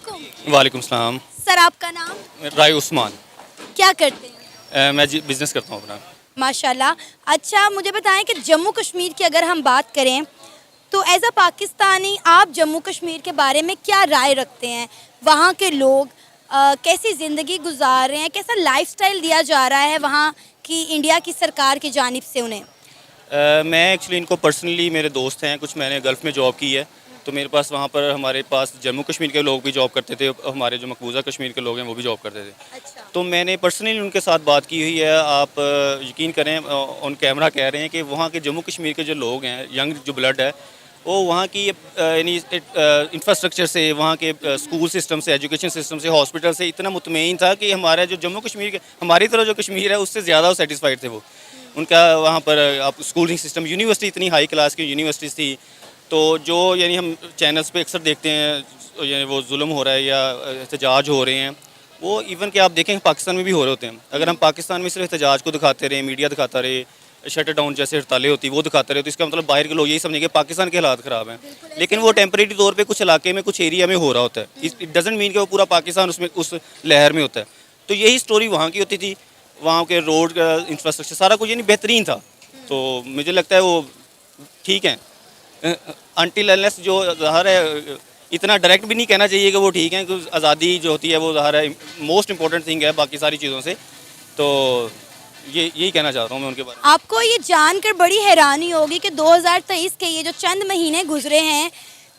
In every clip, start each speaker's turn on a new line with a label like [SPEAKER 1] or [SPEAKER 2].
[SPEAKER 1] वालेकुम।
[SPEAKER 2] वालेकुम सलाम।
[SPEAKER 1] सर आपका नाम?
[SPEAKER 2] राय उस्मान।
[SPEAKER 1] क्या करते हैं?
[SPEAKER 2] मैं बिज़नेस करता हूँ अपना।
[SPEAKER 1] माशाल्लाह। अच्छा मुझे बताएं कि जम्मू कश्मीर की अगर हम बात करें तो एज अ पाकिस्तानी आप जम्मू कश्मीर के बारे में क्या राय रखते हैं? वहाँ के लोग कैसी ज़िंदगी गुजार रहे हैं, कैसा लाइफस्टाइल दिया जा रहा है वहाँ की इंडिया की सरकार की जानिब से उन्हें?
[SPEAKER 2] मैं एक्चुअली इनको पर्सनली मेरे दोस्त हैं, कुछ मैंने गल्फ़ में जॉब की है, तो मेरे पास वहाँ पर हमारे पास जम्मू कश्मीर के लोग भी जॉब करते थे, हमारे जो मकबूजा कश्मीर के लोग हैं वो भी जॉब करते थे।
[SPEAKER 1] अच्छा।
[SPEAKER 2] तो मैंने पर्सनली उनके साथ बात की हुई है। आप यकीन करें, ऑन कैमरा कह रहे हैं कि वहाँ के जम्मू कश्मीर के जो लोग हैं, यंग जो ब्लड है, वो वहाँ की यानी इंफ्रास्ट्रक्चर से, वहाँ के स्कूल सिस्टम से, एजुकेशन सिस्टम से, हॉस्पिटल से इतना मुतमईन था कि हमारा जो जम्मू कश्मीर के, हमारी तरह जो कश्मीर है उससे ज़्यादा वो सेटिस्फाइड थे वो। उनका वहाँ पर आप स्कूलिंग सिस्टम, यूनिवर्सिटी इतनी हाई क्लास की यूनिवर्सिटीज़ थी। तो जो यानी हम चैनल्स पे अक्सर देखते हैं यानी वो जुल्म हो रहा है या एहतजाज हो रहे हैं, वो इवन कि आप देखें पाकिस्तान में भी हो रहे होते हैं। अगर हम पाकिस्तान में सिर्फ एहतजाज को दिखाते रहे, मीडिया दिखाता रहे, शटर डाउन जैसे हड़तालें होती वो दिखाते रहे, तो इसका मतलब बाहर के लोग यही समझेंगे पाकिस्तान के हालात ख़राब हैं। लेकिन वो टेम्परेरी तौर पे कुछ इलाके में, कुछ एरिया में हो रहा होता है। इट डजेंट मीन कि वो पूरा पाकिस्तान उसमें उस लहर में होता है। तो यही स्टोरी वहाँ की होती थी। वहाँ के रोड का इंफ्रास्ट्रक्चर सारा कुछ यानी बेहतरीन था। तो मुझे लगता है वो ठीक है। अनटिल अनलेस जो ज़ाहिर है, इतना डायरेक्ट भी नहीं कहना चाहिए कि वो ठीक है, क्योंकि आज़ादी जो होती है वो ज़ाहिर है मोस्ट इंपॉर्टेंट थिंग है बाकी सारी चीज़ों से। तो ये यही कहना चाहता हूँ मैं उनके बारे में।
[SPEAKER 1] आपको ये जानकर बड़ी हैरानी होगी कि 2023 के ये जो चंद महीने गुजरे हैं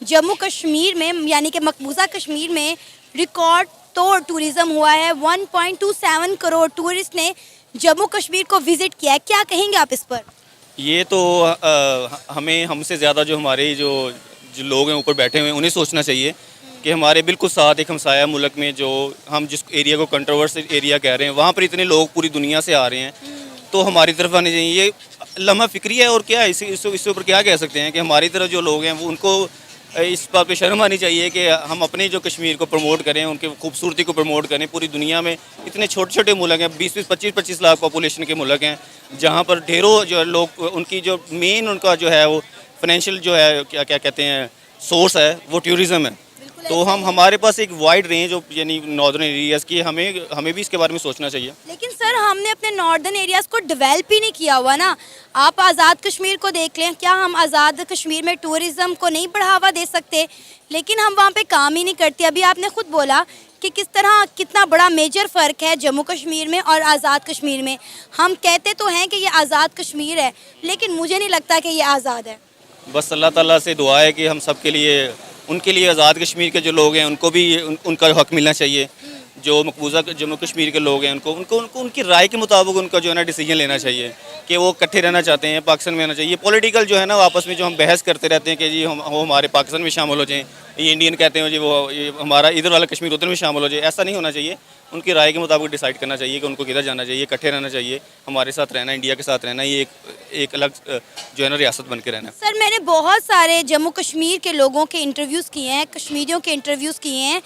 [SPEAKER 1] जम्मू कश्मीर में यानी कि मकबूजा कश्मीर में रिकॉर्ड तोड़ टूरिज़्म हुआ है। 1.27 करोड़ टूरिस्ट ने जम्मू कश्मीर को विज़िट किया है। क्या कहेंगे आप इस पर?
[SPEAKER 2] ये तो हमें हमसे ज़्यादा जो हमारे जो जो लोग हैं ऊपर बैठे हुए हैं उन्हें सोचना चाहिए कि हमारे बिल्कुल साथ एक हमसाया मुल्क में जो हम जिस एरिया को कंट्रोवर्सी एरिया कह रहे हैं, वहाँ पर इतने लोग पूरी दुनिया से आ रहे हैं, तो हमारी तरफ आने चाहिए। ये लम्हा फ़िक्री है और क्या है, इससे ऊपर क्या कह सकते हैं कि हमारी तरफ जो लोग हैं वो उनको इस बात पे शर्म आनी चाहिए कि हम अपने जो कश्मीर को प्रमोट करें, उनके खूबसूरती को प्रमोट करें। पूरी दुनिया में इतने छोटे छोटे मुल्क हैं, 20-20, 25-25 लाख पॉपुलेशन के मुल्क हैं, जहाँ पर ढेरों जो लोग, उनकी जो मेन उनका जो है वो फाइनेंशियल जो है क्या क्या कहते हैं सोर्स है वो टूरिज़्म है। तो हमारे पास एक वाइड रेंज ऑफ यानी नॉर्दर्न एरियाज़ की, हमें भी इसके बारे में सोचना चाहिए।
[SPEAKER 1] लेकिन सर हमने अपने नॉर्दर्न एरियाज़ को डेवलप ही नहीं किया हुआ ना। आप आज़ाद कश्मीर को देख लें, क्या हम आज़ाद कश्मीर में टूरिज़्म को नहीं बढ़ावा दे सकते? लेकिन हम वहाँ पे काम ही नहीं करते। अभी आपने खुद बोला कि किस तरह कितना बड़ा मेजर फ़र्क है जम्मू कश्मीर में और आज़ाद कश्मीर में। हम कहते तो हैं कि ये आज़ाद कश्मीर है, लेकिन मुझे नहीं लगता कि ये आज़ाद है।
[SPEAKER 2] बस अल्लाह ताला से दुआ है कि हम सब के लिए, उनके लिए आज़ाद कश्मीर के जो लोग हैं उनको भी उनका हक़ मिलना चाहिए। जो मकबूजा जम्मू कश्मीर के लोग हैं उनको उनको उनको उनकी राय के मुताबिक उनका जो है ना डिसीजन लेना चाहिए कि वो इकट्ठे रहना चाहते हैं, पाकिस्तान में रहना चाहिए। पॉलिटिकल जो है ना आपस में जो हम बहस करते रहते हैं कि जी हम वो हमारे पाकिस्तान में शामिल हो जाएँ, ये इंडियन कहते हैं जी वो ये हमारा इधर वाला कश्मीर उधर में शामिल हो जाए, ऐसा नहीं होना चाहिए। उनकी राय के मुताबिक डिसाइड करना चाहिए कि उनको किधर जाना चाहिए, इकट्ठे रहना चाहिए, हमारे साथ रहना, इंडिया के साथ रहना, ये एक अलग जो है ना रियासत बन के रहना।
[SPEAKER 1] सर मैंने बहुत सारे जम्मू कश्मीर के लोगों के इंटरव्यूज़ किए हैं, कश्मीरियों के इंटरव्यूज़ किए हैं,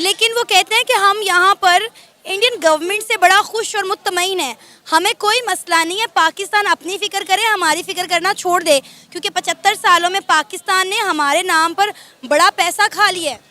[SPEAKER 1] लेकिन वो कहते हैं कि हम यहाँ पर इंडियन गवर्नमेंट से बड़ा खुश और मुतमईन है, हमें कोई मसला नहीं है, पाकिस्तान अपनी फ़िक्र करे, हमारी फ़िक्र करना छोड़ दे, क्योंकि 75 सालों में पाकिस्तान ने हमारे नाम पर बड़ा पैसा खा लिया है।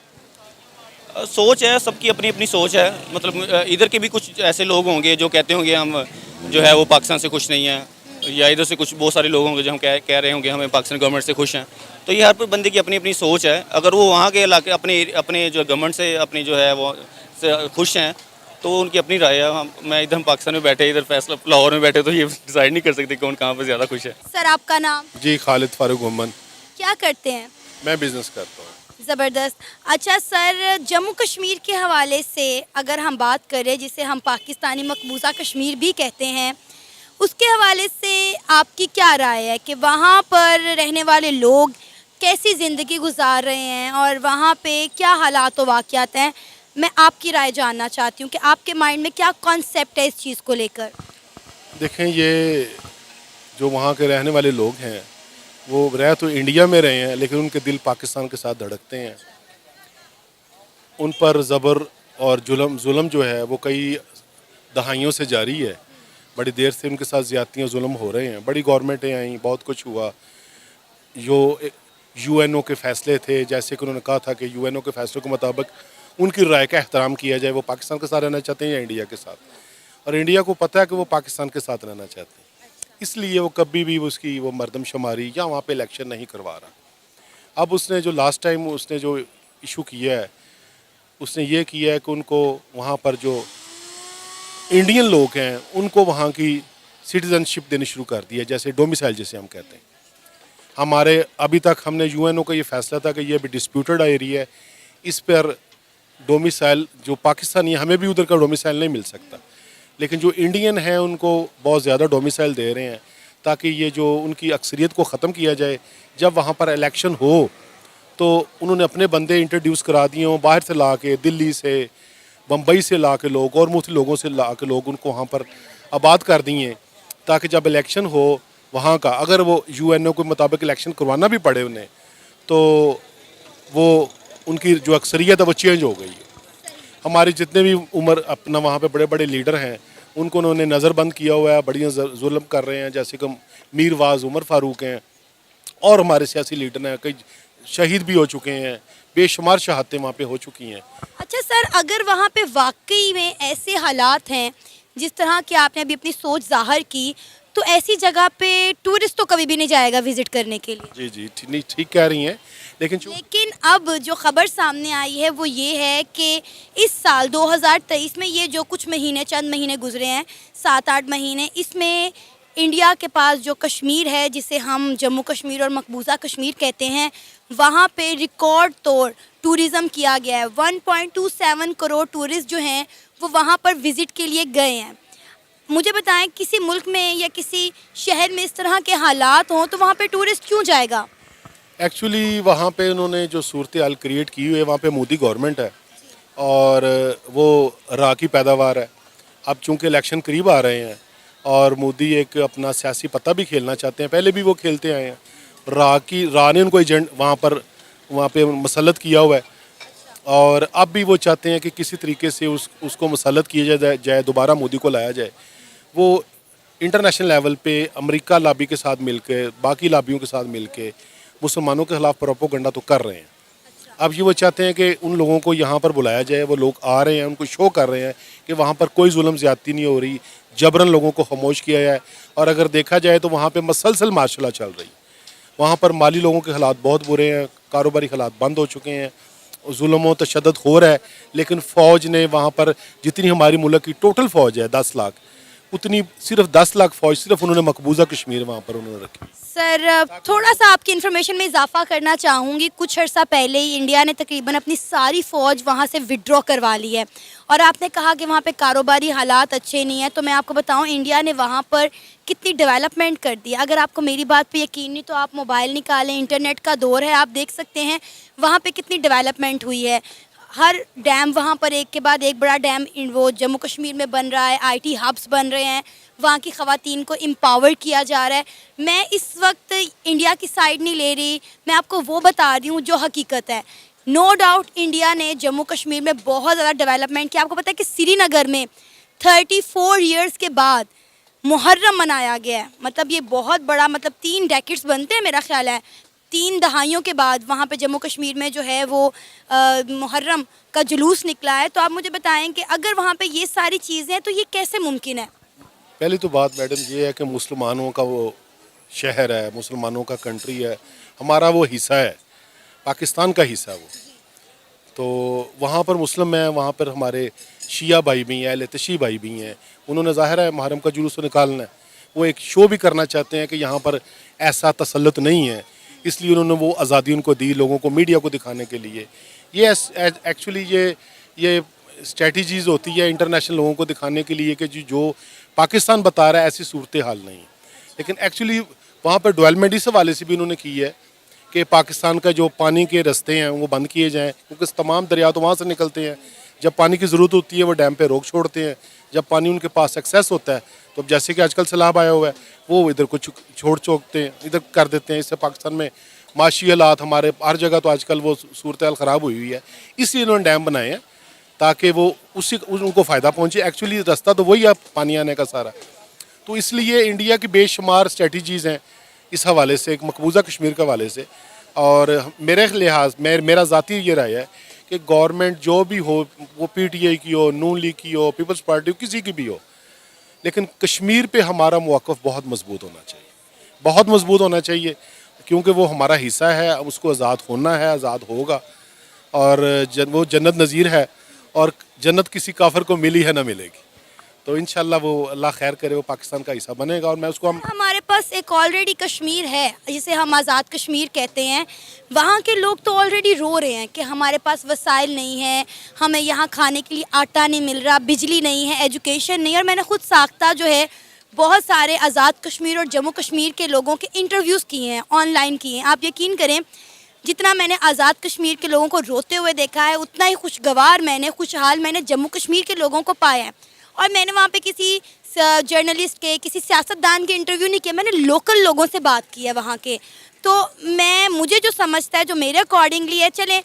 [SPEAKER 2] सोच है, सबकी अपनी अपनी सोच है। मतलब इधर के भी कुछ ऐसे लोग होंगे जो कहते होंगे हम जो है वो पाकिस्तान से खुश नहीं हैं, या इधर से कुछ बहुत सारे लोग होंगे जो हम कह रहे होंगे हमें पाकिस्तान गवर्नमेंट से खुश हैं। तो ये हर बंदे की अपनी अपनी सोच है। अगर वो वहाँ के इलाके अपने अपने जो गवर्नमेंट से अपनी जो है वो से खुश हैं तो उनकी अपनी राय है। मैं इधर हम पाकिस्तान में बैठे, इधर फैसला लाहौर में बैठे, तो ये डिसाइड नहीं कर सकते कौन कहाँ पर ज़्यादा खुश है।
[SPEAKER 1] सर आपका नाम?
[SPEAKER 3] जी खालिद फारूक मोहम्मद।
[SPEAKER 1] क्या करते हैं?
[SPEAKER 3] मैं बिज़नेस करता हूँ।
[SPEAKER 1] ज़बरदस्त। अच्छा सर जम्मू कश्मीर के हवाले से अगर हम बात करें, जिसे हम पाकिस्तानी मकबूजा कश्मीर भी कहते हैं, उसके हवाले से आपकी क्या राय है कि वहाँ पर रहने वाले लोग कैसी ज़िंदगी गुजार रहे हैं और वहाँ पे क्या हालात व वाक़यात हैं? मैं आपकी राय जानना चाहती हूँ कि आपके माइंड में क्या कॉन्सेप्ट है इस चीज़ को लेकर?
[SPEAKER 3] देखें, ये जो वहाँ के रहने वाले लोग हैं वो रह तो इंडिया में रहे हैं, लेकिन उनके दिल पाकिस्तान के साथ धड़कते हैं। उन पर ज़बर और जुल्म जो है वो कई दहाइयों से जारी है। बड़ी देर से उनके साथ ज़्यादतियाँ जुल्म हो रहे हैं। बड़ी गवर्नमेंटें आई, बहुत कुछ हुआ। जो यूएनओ के फ़ैसले थे, जैसे कि उन्होंने कहा था कि यूएनओ के फ़ैसलों के मुताबिक उनकी राय का एहतराम किया जाए, वो पाकिस्तान के साथ रहना चाहते हैं या इंडिया के साथ। और इंडिया को पता है कि वो पाकिस्तान के साथ रहना चाहते हैं, इसलिए वो कभी भी उसकी वो मरदमशुमारी या वहाँ पे इलेक्शन नहीं करवा रहा। अब उसने जो लास्ट टाइम उसने जो इशू किया है, उसने ये किया है कि उनको वहाँ पर जो इंडियन लोग हैं उनको वहाँ की सिटीज़नशिप देनी शुरू कर दी है, जैसे डोमिसाइल जिसे हम कहते हैं। हमारे अभी तक हमने यूएनओ का ये फैसला था कि ये अभी डिस्प्यूटेड एरिया है, इस पर डोमिसाइल जो पाकिस्तानी है हमें भी उधर का डोमिसाइल नहीं मिल सकता, लेकिन जो इंडियन हैं उनको बहुत ज़्यादा डोमिसाइल दे रहे हैं ताकि ये जो उनकी अक्सरियत को ख़त्म किया जाए। जब वहाँ पर इलेक्शन हो तो उन्होंने अपने बंदे इंट्रोड्यूस करा दिए हों, बाहर से ला के, दिल्ली से, बम्बई से ला के लोग और मुख्तलिफ लोगों से ला के लोग उनको वहाँ पर आबाद कर दिए, ताकि जब इलेक्शन हो वहाँ का, अगर वो यूएनओ के मुताबिक इलेक्शन करवाना भी पड़े उन्हें, तो वो उनकी जो अक्सरियत है वो चेंज हो गई है। हमारे जितने भी उम्र अपना वहाँ पे बड़े बड़े लीडर हैं उनको उन्होंने नज़रबंद किया हुआ है, बढ़िया जुल्म कर रहे हैं, जैसे कि मीर वाज, उमर फारूक हैं और हमारे सियासी लीडर हैं, कई शहीद भी हो चुके हैं, बेशुमार शहादतें वहाँ पे हो चुकी हैं।
[SPEAKER 1] अच्छा सर, अगर वहाँ पे वाकई में ऐसे हालात हैं जिस तरह की आपने अभी अपनी सोच जाहिर की, तो ऐसी जगह पे टूरिस्ट तो कभी भी नहीं जाएगा विजिट करने के लिए।
[SPEAKER 3] जी जी, ठीक कह रही हैं,
[SPEAKER 1] लेकिन अब जो खबर सामने आई है वो ये है कि इस साल 2023 में ये जो कुछ महीने, चंद महीने गुजरे हैं, 7-8 महीने, इसमें इंडिया के पास जो कश्मीर है, जिसे हम जम्मू कश्मीर और मकबूजा कश्मीर कहते हैं, वहाँ पे रिकॉर्ड तौर टूरिज़्म किया गया है। 1.27 करोड़ टूरिस्ट जो हैं वो वहाँ पर विज़िट के लिए गए हैं। मुझे बताएं, किसी मुल्क में या किसी शहर में इस तरह के हालात हों तो वहाँ पे टूरिस्ट क्यों जाएगा?
[SPEAKER 3] एक्चुअली वहाँ पे उन्होंने जो सूरत हाल क्रिएट की हुई है, वहाँ पे मोदी गवर्नमेंट है और वो राह की पैदावार है। अब चूँकि इलेक्शन करीब आ रहे हैं और मोदी एक अपना सियासी पत्ता भी खेलना चाहते हैं, पहले भी वो खेलते आए हैं। राह ने उनको एजेंट वहाँ पे मसलत किया हुआ है और अब भी वो चाहते हैं कि किसी तरीके से उसको मसलत किया जाए, दोबारा मोदी को लाया जाए। वो इंटरनेशनल लेवल पे अमेरिका लॉबी के साथ मिलकर, बाकी लॉबियों के साथ मिलकर मुसलमानों के खिलाफ प्रोपोगंडा तो कर रहे हैं। अब ये वो चाहते हैं कि उन लोगों को यहाँ पर बुलाया जाए, वो लोग आ रहे हैं, उनको शो कर रहे हैं कि वहाँ पर कोई जुल्म ज़्यादती नहीं हो रही, जबरन लोगों को खामोश किया जाए। और अगर देखा जाए तो वहाँ पर मसलसल मार्शल चल रही, वहाँ पर माली लोगों के हालात बहुत बुरे हैं, कारोबारी हालात बंद हो चुके हैं, जुल्म व तशद्दुद हो रहा है। लेकिन फ़ौज ने वहाँ पर जितनी हमारी मुल्क की टोटल फ़ौज है 10 लाख, उतनी सिर्फ 10 लाख फ़ौज सिर्फ उन्होंने मकबूजा कश्मीर वहाँ पर उन्होंने रखी।
[SPEAKER 1] सर, थोड़ा सा आपकी इन्फॉर्मेशन में इजाफा करना चाहूँगी। कुछ अर्सा पहले ही इंडिया ने तकरीबन अपनी सारी फ़ौज वहाँ से विड्रॉ करवा ली है और आपने कहा कि वहाँ पे कारोबारी हालात अच्छे नहीं हैं। तो मैं आपको बताऊँ, इंडिया ने वहाँ पर कितनी डेवलपमेंट कर दी। अगर आपको मेरी बात पे यकीन नहीं तो आप मोबाइल निकालें, इंटरनेट का दौर है, आप देख सकते हैं वहाँ पे कितनी डेवलपमेंट हुई है। हर डैम वहाँ पर एक के बाद एक बड़ा डैम वो जम्मू कश्मीर में बन रहा है, आईटी हब्स बन रहे हैं, वहाँ की ख़वातीन को एम्पावर किया जा रहा है। मैं इस वक्त इंडिया की साइड नहीं ले रही, मैं आपको वो बता रही हूँ जो हकीकत है। नो डाउट इंडिया ने जम्मू कश्मीर में बहुत ज़्यादा डेवलपमेंट किया। आपको पता है कि श्रीनगर में 34 ईयर्स के बाद मुहर्रम मनाया गया है। मतलब ये बहुत बड़ा, मतलब 3 डेकेड्स बनते हैं मेरा ख्याल है, 3 दहाइयों के बाद वहाँ पे जम्मू कश्मीर में जो है वो मुहर्रम का जुलूस निकला है। तो आप मुझे बताएं कि अगर वहाँ पे ये सारी चीज़ें हैं तो ये कैसे मुमकिन है? पहली
[SPEAKER 3] तो बात मैडम ये है कि मुसलमानों का वो शहर है, मुसलमानों का कंट्री है, हमारा वो हिस्सा है, पाकिस्तान का हिस्सा वो। तो वहाँ पर मुस्लिम हैं, वहाँ पर हमारे शिया भाई भी हैं, अहले तशी भाई भी हैं। उन्होंने ज़ाहिर है मुहर्रम का जुलूस निकालना है, वो एक शो भी करना चाहते हैं कि यहाँ पर ऐसा तसल्लुत नहीं है, इसलिए उन्होंने वो आज़ादी उनको दी लोगों को, मीडिया को दिखाने के लिए। ये एक्चुअली ये स्ट्रेटजीज़ होती है इंटरनेशनल लोगों को दिखाने के लिए कि जो पाकिस्तान बता रहा है ऐसी सूरत हाल नहीं। लेकिन एक्चुअली वहाँ पर डेवलपमेंट इस हवाले से भी उन्होंने की है कि पाकिस्तान का जो पानी के रास्ते हैं वो बंद किए जाएँ, क्योंकि तमाम दरिया तो वहाँ से निकलते हैं। जब पानी की ज़रूरत होती है वो डैम पे रोक छोड़ते हैं, जब पानी उनके पास एक्सेस होता है तो अब जैसे कि आजकल सैलाब आया हुआ है वो इधर को छोड़ते हैं, इधर कर देते हैं। इससे पाकिस्तान में माशी हालात हमारे हर जगह तो आजकल वो सूरत हाल ख़राब हुई है, इसलिए इन्होंने डैम बनाए हैं ताकि वो उनको फ़ायदा पहुँचे। एक्चुअली रास्ता तो वही है पानी आने का सारा। तो इसलिए इंडिया की बेशुमार स्ट्रेटजीज़ हैं इस हवाले से, एक मकबूजा कश्मीर के हवाले से। और मेरे लिहाज मेरा ज़ाती ये राय है कि गवर्नमेंट जो भी हो, वो पीटीआई की हो, नून लीग की हो, पीपल्स पार्टी हो, किसी की भी हो, लेकिन कश्मीर पे हमारा मौक़िफ़ बहुत मजबूत होना चाहिए, बहुत मजबूत होना चाहिए, क्योंकि वो हमारा हिस्सा है, उसको आज़ाद होना है, आज़ाद होगा। और वो जन्नत नज़ीर है, और जन्नत किसी काफिर को मिली है ना मिलेगी। तो इंशाल्लाह वो अल्लाह खैर करे, वो पाकिस्तान का हिस्सा बनेगा। और मैं उसको
[SPEAKER 1] हमारे पास एक ऑलरेडी कश्मीर है जिसे हम आज़ाद कश्मीर कहते हैं। वहाँ के लोग तो ऑलरेडी रो रहे हैं कि हमारे पास वसाइल नहीं है, हमें यहाँ खाने के लिए आटा नहीं मिल रहा, बिजली नहीं है, एजुकेशन नहीं है। और मैंने खुद साख्ता जो है बहुत सारे आज़ाद कश्मीर और जम्मू कश्मीर के लोगों के इंटरव्यूज़ किए हैं, ऑनलाइन किए हैं। आप यकीन करें, जितना मैंने आज़ाद कश्मीर के लोगों को रोते हुए देखा है, उतना ही खुशगवार मैंने, खुशहाल मैंने जम्मू कश्मीर के लोगों को पाया है। और मैंने वहाँ पे किसी जर्नलिस्ट के, किसी सियासतदान के इंटरव्यू नहीं किया, मैंने लोकल लोगों से बात की है वहाँ के। तो मुझे जो समझता है, जो मेरे अकॉर्डिंगली है, चलें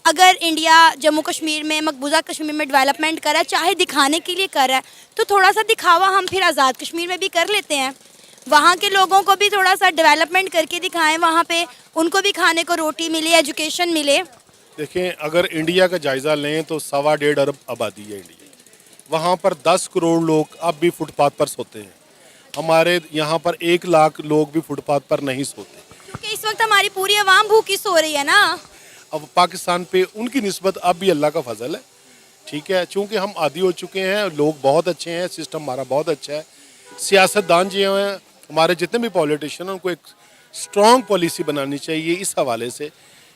[SPEAKER 1] अगर इंडिया जम्मू कश्मीर में, मकबूजा कश्मीर में डेवलपमेंट कर रहा है, चाहे दिखाने के लिए कर रहा है, तो थोड़ा सा दिखावा हम फिर आज़ाद कश्मीर में भी कर लेते हैं। वहाँ के लोगों को भी थोड़ा सा डेवलपमेंट करके दिखाएं, वहाँ पे उनको भी खाने को रोटी मिले, एजुकेशन मिले।
[SPEAKER 3] देखें, अगर इंडिया का जायज़ा लें तो 1.25 अरब आबादी है इंडिया। वहाँ पर 10 करोड़ लोग अब भी फुटपाथ पर सोते हैं। हमारे यहाँ पर 1 लाख लोग भी फुटपाथ पर नहीं सोते,
[SPEAKER 1] क्योंकि इस वक्त हमारी पूरी आवाम भूखी सो रही है ना।
[SPEAKER 3] अब पाकिस्तान पे उनकी निस्बत अब भी अल्लाह का फजल है, ठीक है, चूँकि हम आदी हो चुके हैं। लोग बहुत अच्छे हैं, सिस्टम हमारा बहुत अच्छा है। सियासतदान जो हैं हमारे, जितने भी पॉलिटिशियन, उनको एक स्ट्रॉन्ग पॉलिसी बनानी चाहिए इस हवाले से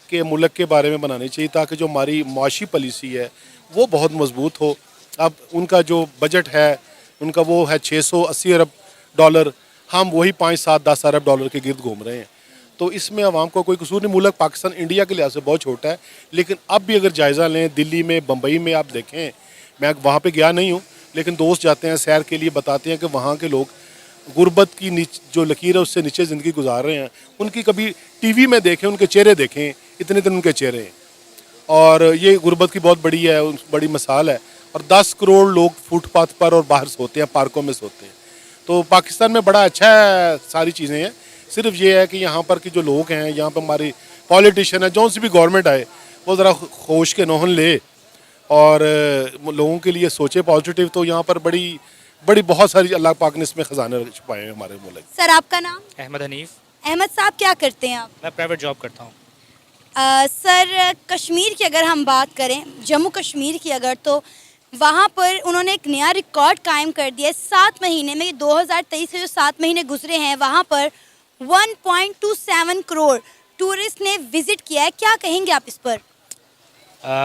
[SPEAKER 3] कि मुल्क के बारे में बनानी चाहिए, ताकि जो हमारी माशी पॉलिसी है वो बहुत मजबूत हो। अब उनका जो बजट है, उनका वो है 680 अरब डॉलर, हम वही 5, 7, 10 अरब डॉलर के गिर्द घूम रहे हैं। तो इसमें आवाम को कोई कसूर नहीं। मुल्क पाकिस्तान इंडिया के लिहाज से बहुत छोटा है, लेकिन अब भी अगर जायज़ा लें, दिल्ली में, बम्बई में आप देखें, मैं वहाँ पे गया नहीं हूँ, लेकिन दोस्त जाते हैं सैर के लिए, बताते हैं कि वहाँ के लोग गुर्बत की जो लकीर है उससे नीचे ज़िंदगी गुजार रहे हैं। उनकी कभी टीवी में देखें, उनके चेहरे देखें, इतने दिन उनके चेहरे हैं, और ये गुर्बत की बहुत बड़ी मिसाल है। और 10 करोड़ लोग फुटपाथ पर और बाहर सोते हैं, पार्कों में सोते हैं। तो पाकिस्तान में बड़ा अच्छा है, सारी चीज़ें हैं। सिर्फ ये है कि यहाँ पर के जो लोग हैं, यहाँ पर हमारी पॉलिटिशियन है, जो सी भी गवर्नमेंट आए, वो ज़रा होश के नौहन ले और लोगों के लिए सोचे पॉजिटिव। तो यहाँ पर बड़ी बहुत सारी अल्लाह पाक ने इसमें ख़जाने छुपाए हैं हमारे मुल्क।
[SPEAKER 1] सर, आपका नाम?
[SPEAKER 4] अहमद हनीफ।
[SPEAKER 1] अहमद साहब, क्या करते हैं आप?
[SPEAKER 4] मैं प्राइवेट जॉब करता हूँ।
[SPEAKER 1] सर, कश्मीर की अगर हम बात करें, जम्मू कश्मीर की अगर, तो वहाँ पर उन्होंने एक नया रिकॉर्ड कायम कर दिया है। 7 महीने में, 2023 से जो 7 महीने गुजरे हैं, वहाँ पर 1.27 करोड़ टूरिस्ट ने विज़िट किया है। क्या कहेंगे आप इस पर?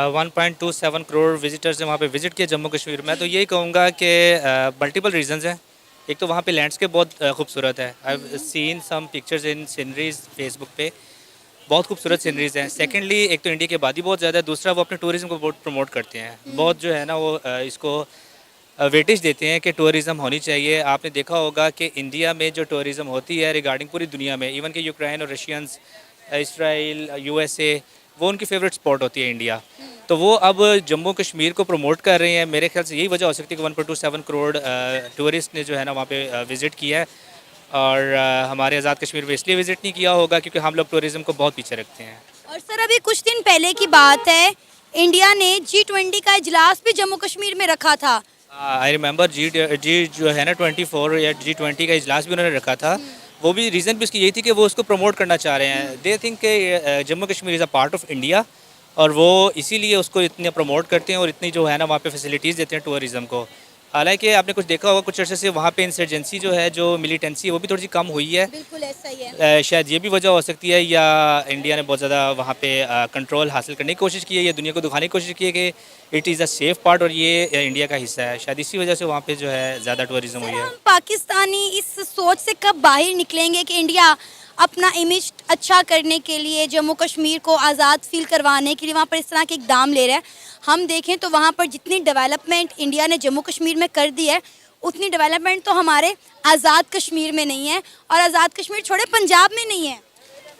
[SPEAKER 4] 1.27 करोड़ विजिटर्स ने वहाँ पे विज़िट किया जम्मू कश्मीर में। तो यही कहूँगा कि मल्टीपल रीजंस हैं। एक तो वहाँ पे लैंडस्केप बहुत खूबसूरत है। I have seen some pictures in sceneries Facebook पे, बहुत खूबसूरत सीनरीज हैं। सेकेंडली, एक तो इंडिया की आबादी बहुत ज़्यादा है, दूसरा वो अपने टूरिज़्म को बहुत प्रमोट करते हैं। बहुत जो है ना वो इसको वेटेज देते हैं कि टूरिज़्म होनी चाहिए। आपने देखा होगा कि इंडिया में जो टूरिज़्म होती है रिगार्डिंग पूरी दुनिया में, इवन कि यूक्रेन और रशियंस, इसराइल, यूएसए, वो उनकी फेवरेट स्पॉट होती है इंडिया। तो वो अब जम्मू कश्मीर को प्रमोट कर रहे हैं। मेरे ख्याल से यही वजह हो सकती है कि 1.27 करोड़ टूरिस्ट ने जो है ना वहाँ पे विज़िट किया है। और हमारे आज़ाद कश्मीर में इसलिए विज़िट नहीं किया होगा क्योंकि हम लोग टूरिज़्म को बहुत पीछे रखते हैं।
[SPEAKER 1] और सर, अभी कुछ दिन पहले की बात है, इंडिया ने G20 का इजलास भी जम्मू कश्मीर में रखा था।
[SPEAKER 4] आई रिमेंबर जी जो है ना 24 या G20 का इजलास भी उन्होंने रखा था। वो भी रीज़न भी उसकी यही थी कि वो उसको प्रमोट करना चाह रहे हैं। दे थिंक कि Jammu Kashmir is a part of India, और वो इसीलिए उसको इतने प्रमोट करते हैं और इतनी जो है ना वहाँ पे फैसिलिटीज़ देते हैं टूरिज़्म को। हालांकि आपने कुछ देखा होगा, कुछ अर्से से वहाँ पे इंसर्जेंसी जो है, जो मिलिटेंसी है, वो भी थोड़ी सी कम हुई है।
[SPEAKER 1] बिल्कुल ऐसा ही है।
[SPEAKER 4] शायद ये भी वजह हो सकती है, या इंडिया ने बहुत ज़्यादा वहाँ पे कंट्रोल हासिल करने की कोशिश की है, या दुनिया को दिखाने की कोशिश की है कि it is a safe part और ये इंडिया का हिस्सा है। शायद इसी वजह से वहाँ पे जो है ज़्यादा टूरिज़्म हुई है।
[SPEAKER 1] हम पाकिस्तानी इस सोच से कब बाहर निकलेंगे कि इंडिया अपना इमेज अच्छा करने के लिए, जम्मू कश्मीर को आज़ाद फील करवाने के लिए वहाँ पर इस तरह के इकदाम ले रहा है? हम देखें तो वहाँ पर जितनी डेवलपमेंट इंडिया ने जम्मू कश्मीर में कर दी है, उतनी डेवलपमेंट तो हमारे आज़ाद कश्मीर में नहीं है, और आज़ाद कश्मीर छोड़े पंजाब में नहीं है।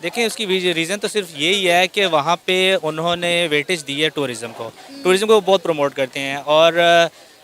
[SPEAKER 4] देखें, उसकी रीज़न तो सिर्फ यही है कि वहाँ पे उन्होंने वेटेज दी है टूरिज़्म को। टूरिज़्म को वो बहुत प्रमोट करते हैं। और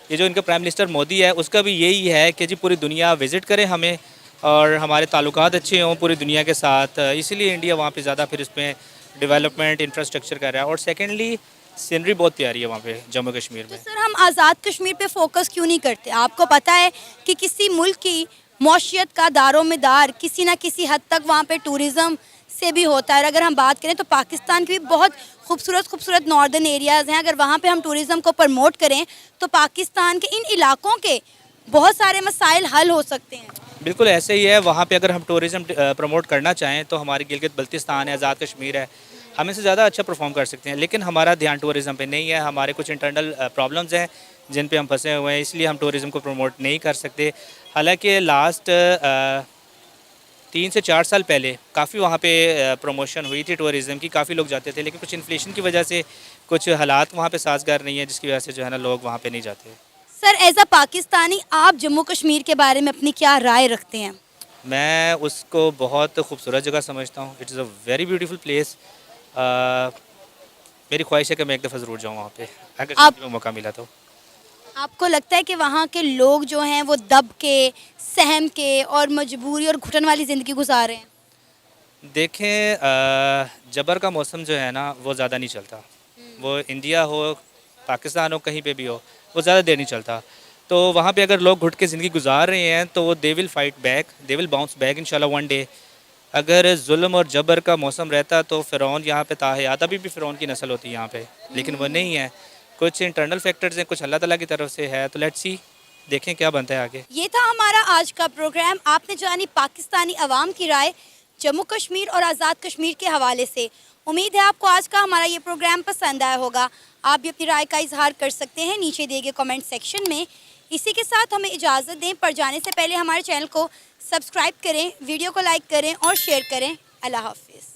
[SPEAKER 4] ये जो इनका प्राइम मिनिस्टर मोदी है, उसका भी यही है कि जी पूरी दुनिया विज़िट करे हमें, और हमारे ताल्लुकात अच्छे हों पूरी दुनिया के साथ। इसीलिए इंडिया वहाँ पे ज़्यादा फिर इसमें डेवलपमेंट इंफ्रास्ट्रक्चर कर रहा है। और सेकेंडली, सीनरी बहुत प्यारी है वहाँ पे जम्मू कश्मीर
[SPEAKER 1] तो
[SPEAKER 4] में।
[SPEAKER 1] सर हम आज़ाद कश्मीर पे फोकस क्यों नहीं करते? आपको पता है कि किसी मुल्क की मौशियत का दारोमदार किसी ना किसी हद तक वहाँ पे टूरिज़्म से भी होता है। और अगर हम बात करें तो पाकिस्तान के भी बहुत खूबसूरत खूबसूरत नॉर्दर्न एरियाज़ हैं। अगर वहाँ पे हम टूरिज़्म को प्रमोट करें तो पाकिस्तान के इन इलाकों के बहुत सारे मसाइल हल हो सकते हैं।
[SPEAKER 4] बिल्कुल ऐसे ही है, वहाँ पे अगर हम टूरिज़्म प्रमोट करना चाहें तो हमारी गिलगित बल्तिस्तान है, आज़ाद कश्मीर है, हम इससे ज़्यादा अच्छा परफॉर्म कर सकते हैं। लेकिन हमारा ध्यान टूरिज़्म पे नहीं है, हमारे कुछ इंटरनल प्रॉब्लम्स हैं जिन पे हम फंसे हुए हैं, इसलिए हम टूरिज़्म को प्रमोट नहीं कर सकते। हालांकि लास्ट 3 से 4 साल पहले काफ़ी वहाँ पे प्रमोशन हुई थी टूरिज़्म की, काफ़ी लोग जाते थे, लेकिन कुछ इन्फ्लेशन की वजह से कुछ हालात वहाँ पे साजगार नहीं है, जिसकी वजह से जो है ना लोग वहाँ पे नहीं जाते।
[SPEAKER 1] सर एज अ पाकिस्तानी आप जम्मू कश्मीर के बारे में अपनी क्या राय रखते हैं?
[SPEAKER 4] मैं उसको बहुत खूबसूरत जगह समझता हूँ। It is a very beautiful place. मेरी ख्वाहिश है कि मैं एक दफ़ा ज़रूर जाऊँ वहाँ पे, अगर
[SPEAKER 1] आप-
[SPEAKER 4] कभी मौका मिला तो।
[SPEAKER 1] आपको लगता है कि वहाँ के लोग जो हैं वो दब के, सहम के और मजबूरी और घुटन वाली ज़िंदगी गुजार रहे हैं?
[SPEAKER 4] देखें, जबर का मौसम जो है ना वो ज़्यादा नहीं चलता। वो इंडिया हो, पाकिस्तान हो, कहीं पे भी हो, वो ज़्यादा देर नहीं चलता। तो वहाँ पे अगर लोग घुट के ज़िंदगी गुजार रहे हैं तो they will fight back, they will bounce back इंशाल्लाह वन डे। अगर जुल्म और जबर का मौसम रहता तो फ़िरौन यहाँ पे ताहयात, अभी भी फ़िरौन की नस्ल होती है यहाँ पे, लेकिन वो नहीं है। कुछ इंटरनल फैक्टर्स हैं, कुछ अल्लाह ताला की तरफ से है, तो लेट्स सी, देखें क्या बनता है आगे।
[SPEAKER 1] ये था हमारा आज का प्रोग्राम। आपने जानी पाकिस्तानी अवाम की राय जम्मू कश्मीर और आज़ाद कश्मीर के हवाले से। उम्मीद है आपको आज का हमारा ये प्रोग्राम पसंद आया होगा। आप भी अपनी राय का इजहार कर सकते हैं नीचे दिए गए कमेंट सेक्शन में। इसी के साथ हमें इजाज़त दें, पर जाने से पहले हमारे चैनल को सब्सक्राइब करें, वीडियो को लाइक करें और शेयर करें। अल्लाह हाफिज़।